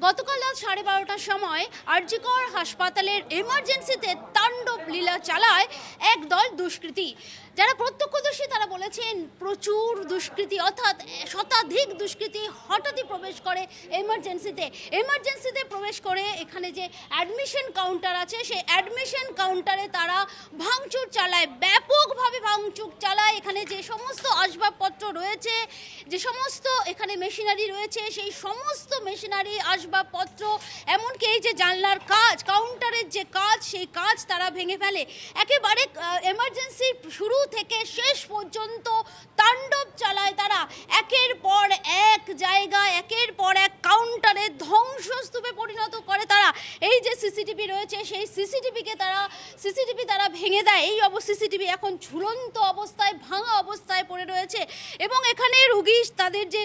গতকাল রাত 12:30টার সময় আরজিকর হাসপাতালের এমার্জেন্সিতে তাণ্ডব লীলা চালায় একদল দুষ্কৃতী। যারা প্রত্যক্ষদর্শী তারা বলেছেন প্রচুর দুষ্কৃতী অর্থাৎ শতাধিক দুষ্কৃতী হঠাৎই প্রবেশ করে এমার্জেন্সিতে প্রবেশ করে এখানে যে অ্যাডমিশন কাউন্টার আছে সেই অ্যাডমিশন কাউন্টারে তারা ভাঙচুর চালায়, ব্যাপকভাবে ভাঙচুর চালায়। এখানে যে সমস্ত আসবাবপত্র রয়েছে, যে সমস্ত এখানে মেশিনারি রয়েছে, সেই সমস্ত মেশিনারি আসবাবপত্র, এমনকি এই যে জানলার কাজ, কাউন্টারের যে কাজ, সেই কাজ তারা ভেঙে ফেলে। একেবারে এমার্জেন্সির শুরু থেকে শেষ পর্যন্ত তাণ্ডব চালায় তারা। একের পর এক জায়গা, একের পর এক কাউন্টারে ধ্বংসস্তূপে পরিণত করে তারা। এই যে সিসিটিভি রয়েছে সেই সিসিটিভি তারা ভেঙে দেয়। এই সিসিটিভি এখন ঝুলন্ত অবস্থায়, ভাঙা অবস্থায় পড়ে রয়েছে। এবং এখানে রুগী তাদের যে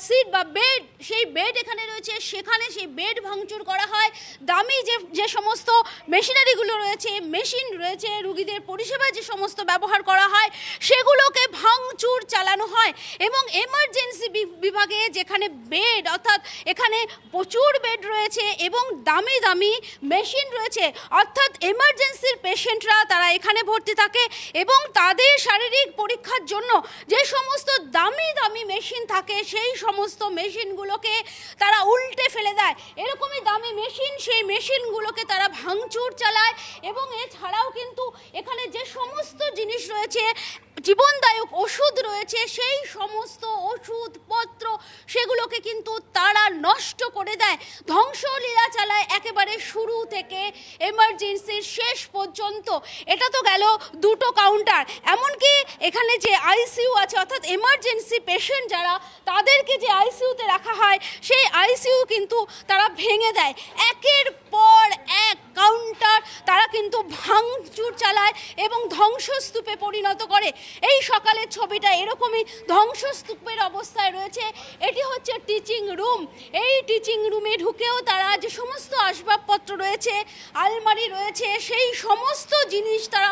সিট বা বেড, সেই বেড এখানে রয়েছে, সেখানে সেই বেড ভাঙচুর করা হয়। দামি যে সমস্ত মেশিনারিগুলো রয়েছে, মেশিন রয়েছে, রুগীদের পরিষেবায় যে সমস্ত ব্যবহার করা হয় সেগুলোকে ভাঙচুর চালানো হয়। এবং এমার্জেন্সি বিভাগে যেখানে বেড, অর্থাৎ এখানে প্রচুর বেড রয়েছে এবং দামি দামি মেশিন রয়েছে, অর্থাৎ এমার্জেন্সির পেশেন্টরা তারা এখানে ভর্তি থাকে এবং তাদের শারীরিক পরীক্ষার জন্য যে সমস্ত দামি দামি মেশিন থাকে সেই সমস্ত মেশিনগুলোকে তারা উল্টে ফেলে দেয়। এরকমই দামি মেশিন, সেই মেশিনগুলোকে তারা ভাঙচুর চালায়। এবং এছাড়াও কিন্তু এখানে যে সমস্ত জিনিস রয়েছে, জীবনদায়ক ওষুধ রয়েছে, সেই সমস্ত ওষুধপত্র সেগুলোকে কিন্তু তারা নষ্ট করে দেয়, ধ্বংসলীলা চালায় একেবারে শুরু থেকে এমার্জেন্সির শেষ পর্যন্ত। এটা তো গেল দুটো কাউন্টার, এমনকি এখানে যে আইসিইউ আছে, অর্থাৎ এমার্জেন্সি পেশেন্ট যারা, তাদেরকে যে আইসিইউতে রাখা হয় সেই আইসিইউ কিন্তু তারা ভেঙে দেয়। একের পর এক কাউন্টার তারা কিন্তু ভাঙচুর চালায় এবং ধ্বংসস্তূপে পরিণত করে। এই সকালের ছবিটা এরকমই ধ্বংসস্তূপের অবস্থায় রয়েছে। এটি হচ্ছে টিচিং রুম। এই টিচিং রুমে ঢুকেও তারা যে সমস্ত আসবাবপত্র রয়েছে, আলমারি রয়েছে, সেই সমস্ত জিনিস তারা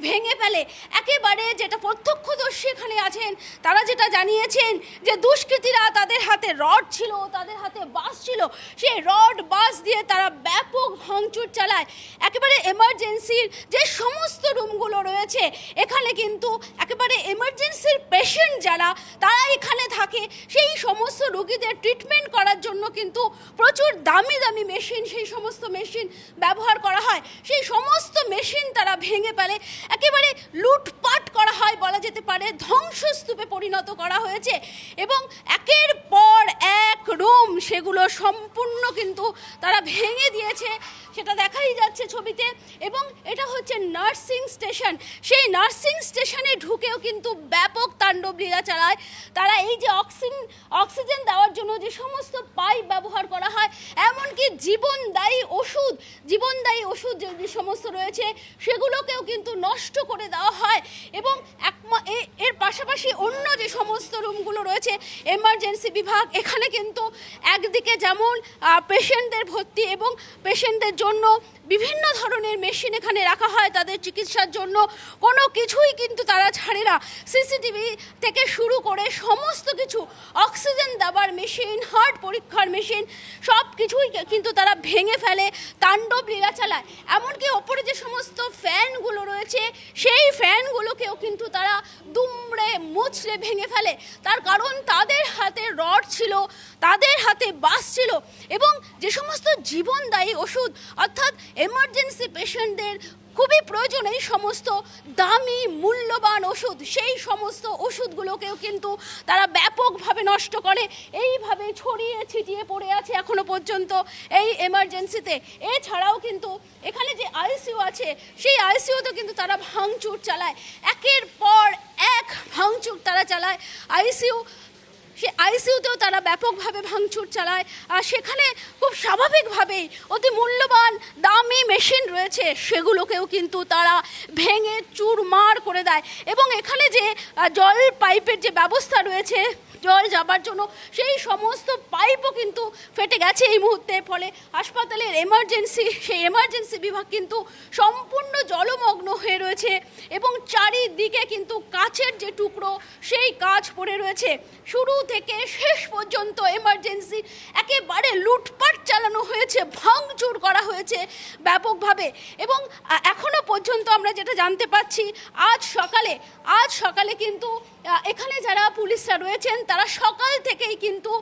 ভেঙে ফেলে। একেবারে যেটা প্রত্যক্ষদর্শী এখানে আছেন তারা যেটা জানিয়েছেন যে দুষ্কৃতীরা, তাদের হাতে রড ছিল, তাদের হাতে বাঁশ ছিল, সেই রড বাঁশ দিয়ে তারা ব্যাপক ভাঙচুর চালায়। একেবারে এমার্জেন্সির যে সমস্ত রুমগুলো রয়েছে, এখানে কিন্তু একেবারে এমার্জেন্সির পেশেন্ট যারা তারা এখানে থাকে, সেই সমস্ত রোগীদের ট্রিটমেন্ট করার জন্য কিন্তু প্রচুর দামি দামি মেশিন, সেই সমস্ত মেশিন ব্যবহার করা হয়। সেই সমস্ত মেশিন তারা ভেঙে ফেলে, একেবারে লুটপাট করা হয় বলা যেতে পারে, ধ্বংসস্তূপে পরিণত করা হয়েছে। এবং একের পর এক রুম সেগুলো সম্পূর্ণ কিন্তু তারা ভেঙে দিয়েছে, সেটা দেখাই যাচ্ছে ছবিতে। এবং এটা হচ্ছে নার্সিং স্টেশন, সেই নার্সিং স্টেশনে ঢুকেও কিন্তু ব্যাপক তাণ্ডব লীলা চালায় তারা। এই যে অক্সিজেন দেওয়ার জন্য যে সমস্ত পাইপ ব্যবহার করা হয়, এমনকি জীবনদায়ী ওষুধ যে সমস্ত রয়েছে সেগুলোকেও কিন্তু নষ্ট করে দেওয়া হয়। এবং এর পাশাপাশি অন্য যে সমস্ত রুমগুলো রয়েছে এমার্জেন্সি বিভাগ, এখানে কিন্তু একদিকে যেমন পেশেন্টদের ভর্তি এবং পেশেন্টদের জন্য বিভিন্ন ধরনের মেশিন এখানে রাখা হয় তাদের চিকিৎসার জন্য, কোনো কিছুই কিন্তু তারা ছাড়ে না। সিসিটিভি থেকে শুরু করে সমস্ত কিছু, অক্সিজেন দেওয়ার মেশিন, হার্ট পরীক্ষার মেশিন, সব কিছুই কিন্তু তারা ভেঙে ফেলে, তাণ্ডব লীলা চালায়। এমনকি ওপরে যে সমস্ত ফ্যানগুলো রয়েছে সেই ফ্যানগুলোকেও কিন্তু তারা দুমড়ে মুচড়ে ভেঙে ফেলে। তার কারণ তাদের হাতে রড ছিল, তাদের হাতে বাঁশ ছিল এবং যে সমস্ত জীবনদায়ী ওষুধ, অর্থাৎ এমার্জেন্সি পেশেন্টদের খুবই প্রয়োজন এই সমস্ত দামি মূল্যবান ওষুধ, সেই সমস্ত ওষুধগুলোকেও কিন্তু তারা ব্যাপকভাবে নষ্ট করে। এইভাবে ছড়িয়ে ছিটিয়ে পড়ে আছে এখনো পর্যন্ত এই এমার্জেন্সিতে। এছাড়াও কিন্তু এখানে যে আইসিইউ আছে সেই আইসিইউতে কিন্তু তারা ভাঙচুর চালায়, একের পর এক ভাঙচুর তারা চালায়। আইসিইউতেও তারা ব্যাপকভাবে ভাঙচুর চালায়। আর সেখানে খুব স্বাভাবিকভাবেই অতি মূল্যবান দামি মেশিন রয়েছে সেগুলোকেও কিন্তু তারা ভেঙে চুরমার করে দেয়। এবং এখানে যে জল পাইপের যে ব্যবস্থা রয়েছে জল যাবার জন্য, সেই সমস্ত পাইপও কিন্তু ফেটে গেছে এই মুহূর্তে। ফলে হাসপাতালের সেই এমার্জেন্সি বিভাগ কিন্তু সম্পূর্ণ জলমগ্ন হয়ে রয়েছে এবং চারিদিকে কিন্তু কাচের যে টুকরো সেই কাচ পড়ে রয়েছে। শুরু থেকে শেষ পর্যন্ত এমার্জেন্সি একেবারে লুটপাট চালানো হয়েছে, ভাঙচুর করা হয়েছে ব্যাপকভাবে। এবং এখনো পর্যন্ত আমরা যেটা জানতে পাচ্ছি, আজ সকালে কিন্তু এখানে যারা পুলিশরা রয়েছেন তারা সকাল থেকেই কিন্তু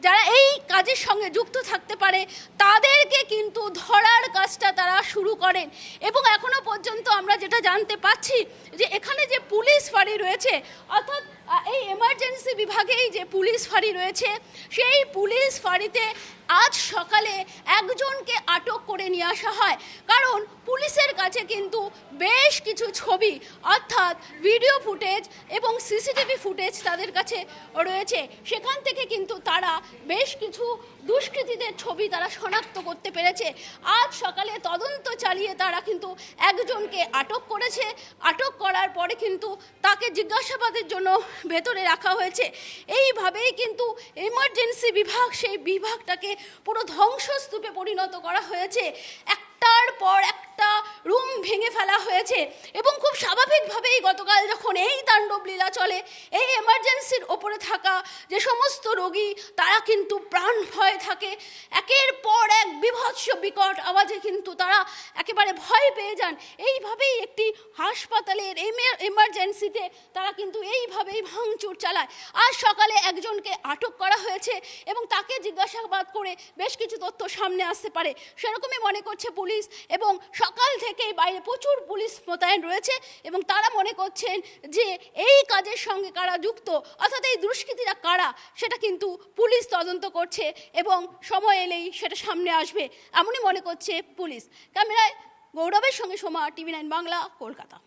যারা এই কাজের সঙ্গে যুক্ত থাকতে পারে তাদেরকে কিন্তু ধরার কাজটা তারা শুরু করেন। এবং এখনো পর্যন্ত আমরা যেটা জানতে পাচ্ছি যে এখানে যে পুলিশ ফাঁড়ি রয়েছে, অর্থাৎ এই এমার্জেন্সি বিভাগেই যে পুলিশ ফাঁড়ি রয়েছে, সেই পুলিশ ফাঁড়িতে আজ সকালে একজনকে আটক করে নিয়ে আসা হয়। কারণ পুলিশের কাছে কিন্তু বেশ কিছু ছবি, অর্থাৎ ভিডিও ফুটেজ এবং সিসিটিভি ফুটেজ তাদের কাছে রয়েছে। সেখান থেকে কিন্তু তারা বেশ কিছু দুষ্কৃতীদের ছবি তারা শনাক্ত করতে পেরেছে। আজ সকালে তদন্ত চালিয়ে তারা কিন্তু একজনকে আটক করেছে। আটক করার পরে কিন্তু তাকে জিজ্ঞাসাবাদের জন্য ভেতরে রাখা হয়েছে। এইভাবেই কিন্তু এমার্জেন্সি বিভাগ, সেই বিভাগটাকে পুরো ধ্বংসস্তূপে পরিণত করা হয়েছে। একটার পর একটা রুম ভেঙে ফেলা হয়েছে। এবং খুব স্বাভাবিকভাবেই গতকাল যখন এই তাণ্ডব লীলা চলে, এই এমার্জেন্সির ওপরে থাকা যে সমস্ত রোগী তারা কিন্তু প্রাণ ভয় থাকে। একের পর এক বিভৎস বিকট আওয়াজে কিন্তু তারা একেবারে ভয় পেয়ে যান। এইভাবেই একটি হাসপাতালের এমার্জেন্সিতে তারা কিন্তু এইভাবেই ভাঙচুর চালায়। আজ সকালে একজনকে আটক করা হয়েছে এবং তাকে জিজ্ঞাসাবাদ করে বেশ কিছু তথ্য সামনে আসতে পারে সেরকমই মনে করছে পুলিশ। এবং সকাল থেকেই বাইরে প্রচুর পুলিশ মোতায়েন রয়েছে এবং তারা মনে করছেন যে এই কাজের সঙ্গে কারা যুক্ত, অর্থাৎ এই দুষ্কৃতীরা কারা, সেটা কিন্তু পুলিশ তদন্ত করছে এবং সময় এলেই সেটা সামনে আসবে, এমনই মনে করছে পুলিশ। ক্যামেরায় গৌরবের সঙ্গে সোমা, টিভি9 বাংলা, কলকাতা।